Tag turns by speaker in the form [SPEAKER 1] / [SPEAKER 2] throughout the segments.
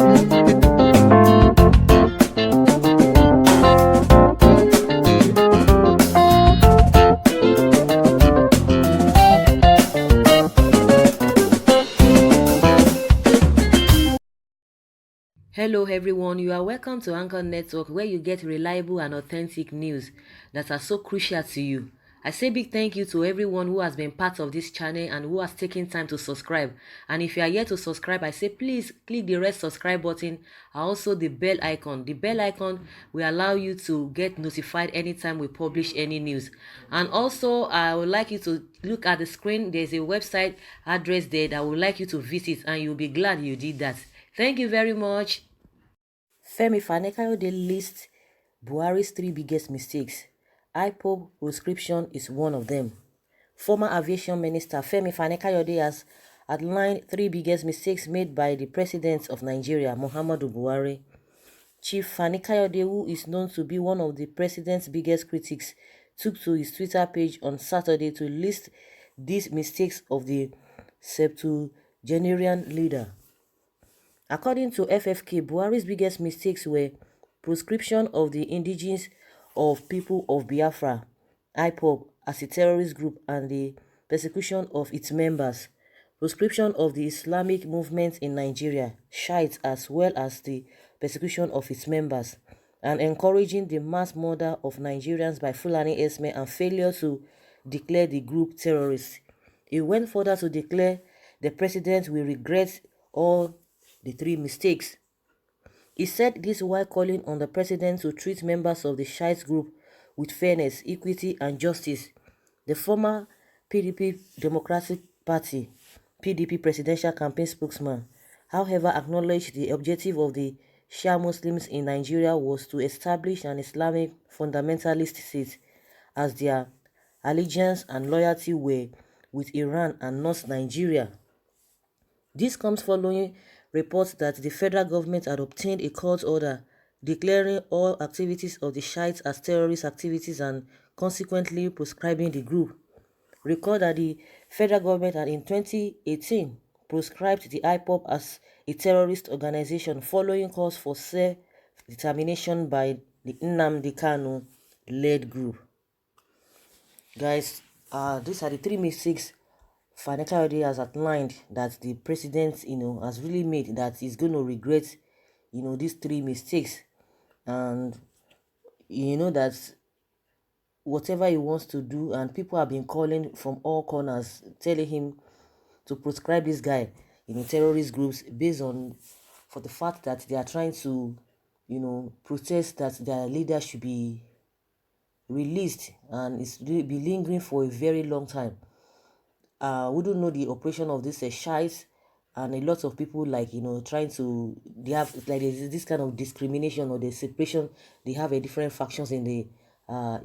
[SPEAKER 1] Hello everyone, you are welcome to Anchor Network where you get reliable and authentic news that are so crucial to you. I say big thank you to everyone who has been part of this channel and who has taken time to subscribe. And if you are yet to subscribe, I say please click the red subscribe button and also the bell icon. The bell icon will allow you to get notified anytime we publish any news. And also, I would like you to look at the screen. There's a website address there that I would like you to visit and you'll be glad you did that. Thank you very much. Fani-Kayode lists Buhari's three biggest mistakes. IPOB proscription is one of them. Former Aviation Minister Fani-Kayode has outlined three biggest mistakes made by the President of Nigeria, Muhammadu Buhari. Chief Fani-Kayode, who is known to be one of the President's biggest critics, took to his Twitter page on Saturday to list these mistakes of the septuagenarian leader. According to FFK, Buhari's biggest mistakes were proscription of the indigenes of people of Biafra, IPOB, as a terrorist group and the persecution of its members, proscription of the Islamic movement in Nigeria, Shiites, as well as the persecution of its members, and encouraging the mass murder of Nigerians by Fulani herdsmen and failure to declare the group terrorists. He went further to declare the president will regret all the three mistakes. He said this while calling on the president to treat members of the Shiite group with fairness, equity, and justice. The former PDP Democratic Party (PDP) presidential campaign spokesman, however, acknowledged the objective of the Shia Muslims in Nigeria was to establish an Islamic fundamentalist state, as their allegiance and loyalty were with Iran and not Nigeria. This comes following reports that the federal government had obtained a court order declaring all activities of the Shiites as terrorist activities and consequently proscribing the group. Recall that the federal government had in 2018 proscribed the IPOB as a terrorist organization following calls for self-determination by the Nnamdi Kanu-led group. Guys, these are the three mistakes Fani-Kayode has outlined that the president, has really made, that he's going to regret, these three mistakes. And that whatever he wants to do, and people have been calling from all corners, telling him to proscribe this guy, terrorist groups, based on, for the fact that they are trying to, protest that their leader should be released, and it's be lingering for a very long time. We don't know the operation of this Shiites, and a lot of people, like, trying to, they have, like, there's this kind of discrimination or the separation. They have a different factions in the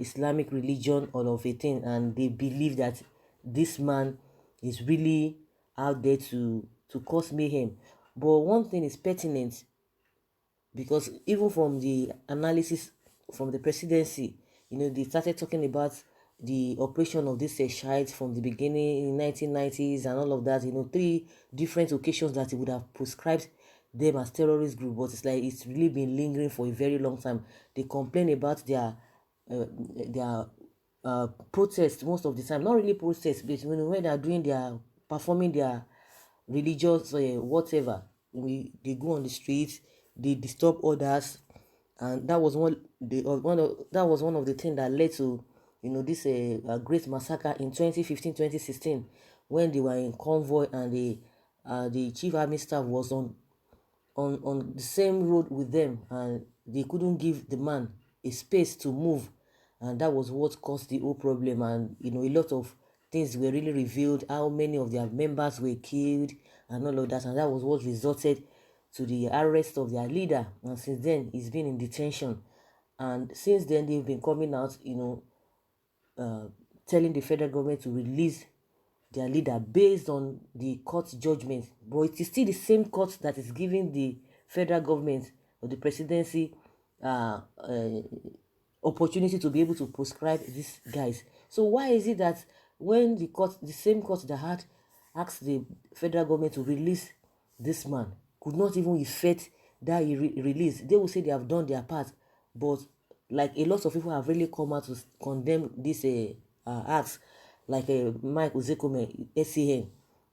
[SPEAKER 1] Islamic religion, all of a thing, and they believe that this man is really out there to cause mayhem. But one thing is pertinent, because even from the analysis from the presidency, they started talking about the operation of this Shiite from the beginning in 1990s and all of that. Three different occasions that he would have proscribed them as terrorist group, but it's like it's really been lingering for a very long time. They complain about their protest most of the time, not really protest, but when they are doing their performing their religious whatever, they go on the streets, they disturb others, and that was one of the things that led to this great massacre in 2015-2016, when they were in convoy and the chief army staff was on the same road with them, and they couldn't give the man a space to move, and that was what caused the whole problem. And a lot of things were really revealed, how many of their members were killed and all of that, and that was what resulted to the arrest of their leader. And since then he's been in detention, and since then they've been coming out, telling the federal government to release their leader based on the court judgment. But it is still the same court that is giving the federal government or the presidency opportunity to be able to proscribe these guys. So why is it that when the same court that had asked the federal government to release this man, could not even effect that he released, they will say they have done their part. But like a lot of people have really come out to condemn this acts, like Mike Uzekome, SCN.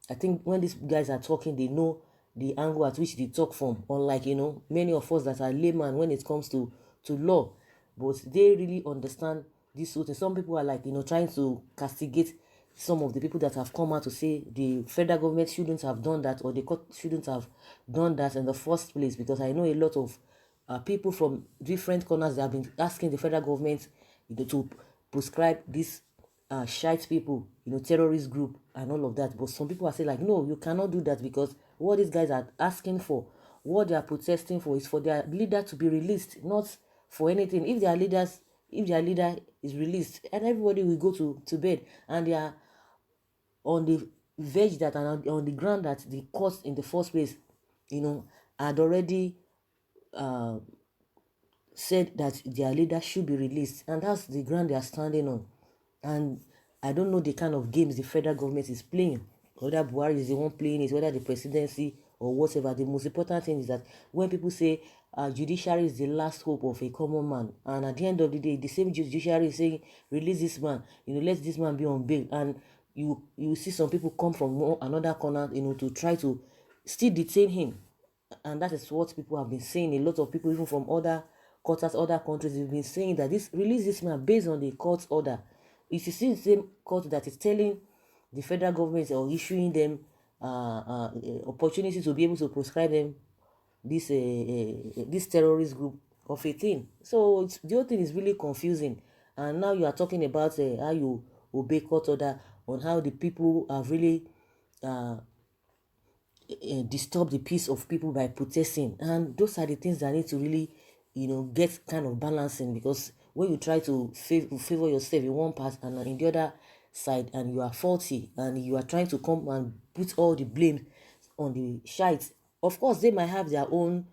[SPEAKER 1] I think when these guys are talking, they know the angle at which they talk from, unlike, many of us that are layman when it comes to law. But they really understand this sort of thing. Some people are like, trying to castigate some of the people that have come out to say the federal government shouldn't have done that, or the court shouldn't have done that in the first place, because I know a lot of people from different corners that have been asking the federal government, to prescribe this shite people, terrorist group and all of that. But some people are saying like, no, you cannot do that, because what these guys are asking for, what they are protesting for, is for their leader to be released, not for anything. If their leader is released, and everybody will go to bed, and they are on the verge that, and on the ground that the court in the first place, had already said that their leader should be released, and that's the ground they are standing on. And I don't know the kind of games the federal government is playing, whether Buhari is the one playing it, whether the presidency or whatever. The most important thing is that when people say judiciary is the last hope of a common man, and at the end of the day, the same judiciary is saying release this man, let this man be on bail, and you see some people come from another corner, to try to still detain him. And that is what people have been saying. A lot of people, even from other quarters, other countries, have been saying that this release this man based on the court order. It's still the same court that is telling the federal government, or issuing them opportunity to be able to prescribe them this terrorist group of a thing. So the whole thing is really confusing. And now you are talking about how you obey court order, on how the people have really disturb the peace of people by protesting. And those are the things that need to really, get kind of balancing, because when you try to favor yourself in one part and in the other side, and you are faulty, and you are trying to come and put all the blame on the shites, of course they might have their own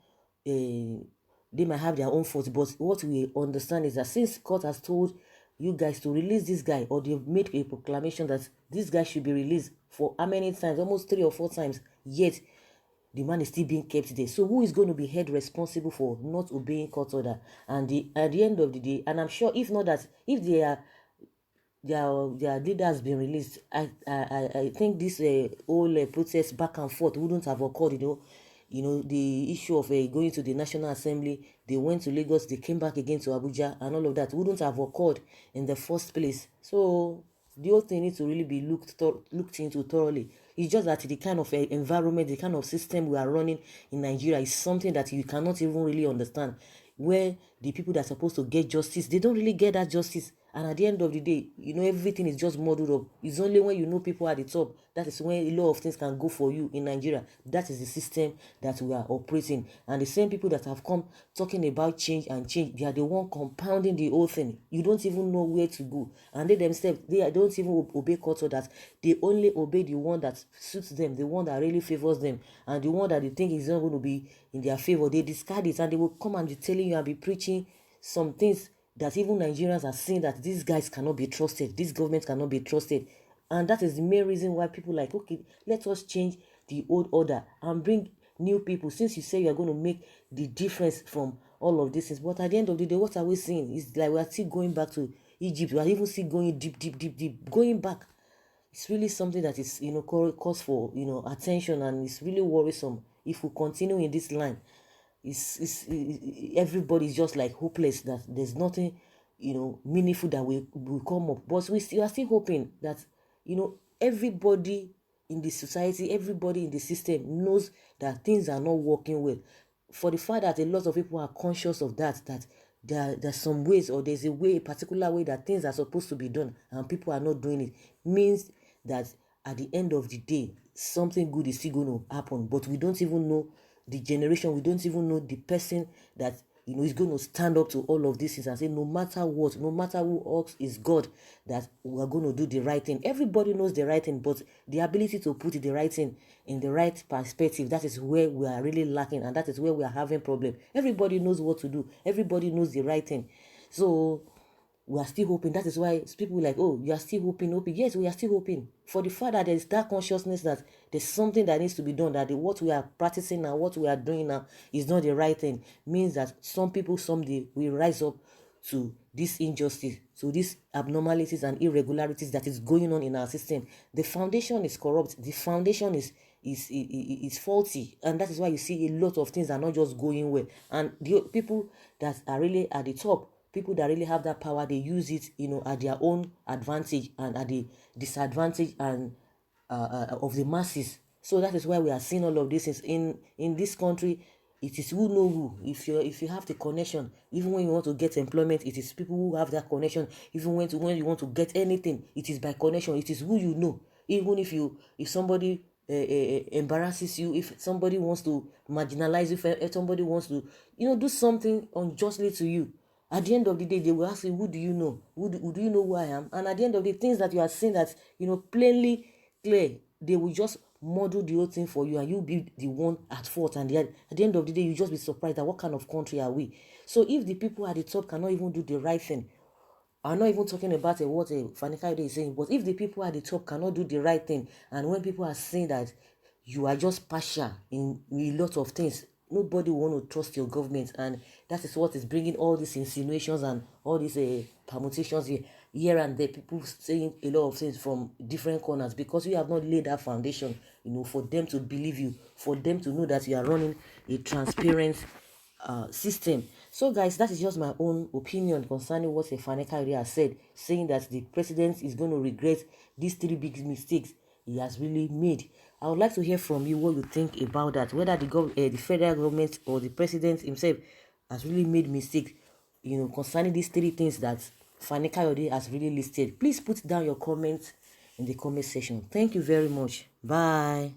[SPEAKER 1] faults. But what we understand is that since court has told you guys to release this guy, or they've made a proclamation that this guy should be released, for how many times? Almost 3 or 4 times. Yet the man is still being kept there. So who is going to be held responsible for not obeying court order? And at the end of the day, and I'm sure, if not that, if their leader has been released, I think this whole protest back and forth wouldn't have occurred. The issue of going to the National Assembly, they went to Lagos, they came back again to Abuja, and all of that wouldn't have occurred in the first place. So the whole thing needs to really be looked into thoroughly. It's just that the kind of environment, the kind of system we are running in Nigeria is something that you cannot even really understand, where the people that are supposed to get justice, they don't really get that justice. And at the end of the day, everything is just muddled up. It's only when you know people at the top, that is when a lot of things can go for you in Nigeria. That is the system that we are operating. And the same people that have come talking about change and change, they are the one compounding the whole thing. You don't even know where to go. And they themselves, they don't even obey court orders. They only obey the one that suits them, the one that really favors them, and the one that they think is not going to be in their favor. They discard it, and they will come and be telling you and be preaching some things that even Nigerians are seeing, that these guys cannot be trusted, this government cannot be trusted. And that is the main reason why people like, okay, let us change the old order and bring new people, since you say you are going to make the difference from all of this. But at the end of the day, what are we seeing? It's like we are still going back to Egypt. We are even still going deep, going back. It's really something that is, cause for, attention, and it's really worrisome if we continue in this line. Everybody's just like hopeless, that there's nothing meaningful that will come up. But we are still hoping that everybody in the society, everybody in the system knows that things are not working well. For the fact that a lot of people are conscious of that there's some ways, or there's a particular way that things are supposed to be done, and people are not doing it, means that at the end of the day, something good is still going to happen. But we don't even know the generation, we don't even know the person that is going to stand up to all of these things and say, no matter what, no matter who else is God, that we are going to do the right thing. Everybody knows the right thing, but the ability to put the right thing in the right perspective, that is where we are really lacking, and that is where we are having problem. Everybody knows what to do, everybody knows the right thing. So we are still hoping. That is why people like, oh, you are still hoping. Yes, we are still hoping for the fact that there is that consciousness that there's something that needs to be done, that what we are practicing now, what we are doing now is not the right thing. Means that some people someday will rise up to this injustice, to these abnormalities and irregularities that is going on in our system. The foundation is corrupt. The foundation is faulty, and that is why you see a lot of things are not just going well. And the people that are really at the top, people that really have that power, they use it, at their own advantage and at the disadvantage and of the masses. So that is why we are seeing all of this in this country. It is who know who. If you have the connection, even when you want to get employment, it is people who have that connection. Even when you want to get anything, it is by connection. It is who you know. Even if somebody embarrasses you, if somebody wants to marginalize you, if somebody wants to do something unjustly to you, at the end of the day they will ask you, who do you know? Do you know who I am? And at the end of the things that you are saying that plainly clear, they will just model the whole thing for you, and you'll be the one at fault. And at the end of the day, you just be surprised at what kind of country are we. So if the people at the top cannot even do the right thing, I'm not even talking about what Fani-Kayode is saying, but if the people at the top cannot do the right thing, and when people are saying that you are just partial in a lot of things, nobody will want to trust your government. And that is what is bringing all these insinuations and all these permutations here and there. People saying a lot of things from different corners, because you have not laid that foundation, for them to believe you, for them to know that you are running a transparent system. So guys, that is just my own opinion concerning what Fani-Kayode has said, saying that the president is going to regret these 3 big mistakes he has really made. I would like to hear from you what you think about that, whether the federal government or the president himself has really made mistakes, concerning these 3 things that Fani-Kayode has really listed. Please put down your comments in the comment section. Thank you very much. Bye.